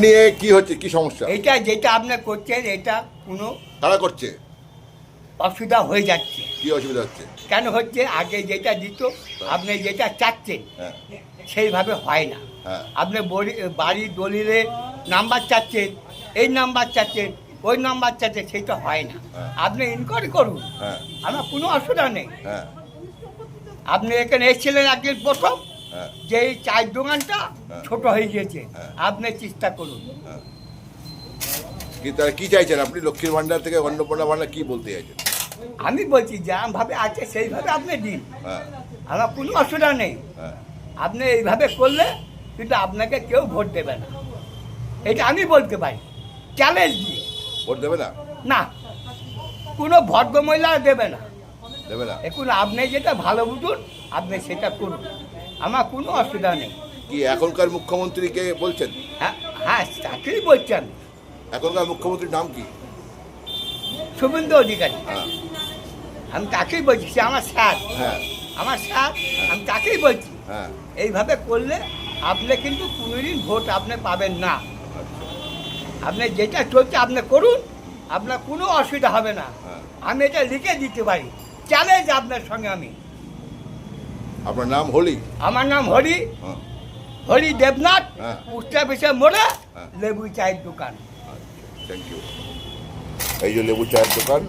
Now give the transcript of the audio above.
নিয়ে কি হচ্ছে, কি সমস্যা? এইটা যেটা আপনি করছেন এটা কোনো কারা করছে? অসুবিধা হয়ে যাচ্ছে। কি অসুবিধা হচ্ছে? কেন হচ্ছে, আগে যেটা দিত আপনি যেটা চাচ্ছেন হ্যাঁ সেইভাবে হয় না। হ্যাঁ আপনি বাড়ির দলিলে নাম্বার চাচ্ছেন, এই নাম্বার চাচ্ছেন, ওই নাম্বার চাচ্ছেন, সেইটা হয় না। হ্যাঁ। আপনি ইনকোয়ারি করুন, হ্যাঁ আমার কোনো অসুবিধা নেই। হ্যাঁ আপনি এখানে এসেছিলেন একদিন প্রথম, হ্যাঁ যে এই চায়ের দোকানটা হ্যাঁ। ছোট হয়ে গিয়েছে, হ্যাঁ। আপনি চেষ্টা করুন। হ্যাঁ। কি চাইছেন আপনি? লক্ষ্মীর ভান্ডার থেকে অন্নপূর্ণা ভান্ডার কি বলতে চাইছেন? আমি বলছি যেমনভাবে আছে সেইভাবে আপনি দিন, হ্যাঁ আমার কোনো অসুবিধা নেই। হ্যাঁ আপনি এইভাবে করলে কিন্তু আপনাকে কেউ ভোট দেবে না, এটা আমি বলতে পারি চ্যালেঞ্জ দিয়ে। ভোট দেবে না? না, কোনো ভদ্র মহিলা দেবে না। দেবে না? এখন আপনি যেটা ভালো বুঝুন আপনি সেটা করুন, আমার কোনো অসুবিধা নেই। কি এখনকার মুখ্যমন্ত্রীকে বলছেন? হ্যাঁ হ্যাঁ, তাকেই বলছি আমি। এখনকার মুখ্যমন্ত্রীর নাম কি? শুভেন্দু অধিকারী, হ্যাঁ আমি তাকেই বলছি, সে আমার স্যার, হ্যাঁ আমার স্যার, আমি তাকেই বলছি। হ্যাঁ এইভাবে করলে আপনি কিন্তু কোনোদিন ভোট আপনি পাবেন না। আপনি যেটা চলছে আপনি করুন, আপনার কোনো অসুবিধা হবে না। হ্যাঁ। আমি এটা লিখে দিতে পারি, চ্যালেঞ্জ আপনার সঙ্গে আমি। আপনার নাম হলি? আমার নাম হরি, হ্যাঁ হরি দেবনাথ, হ্যাঁ। পোস্ট অফিসের মোড়ে হ্যাঁ। লেবু চায়ের দোকান। Thank you. এই যে লেবু চায়ের দোকান,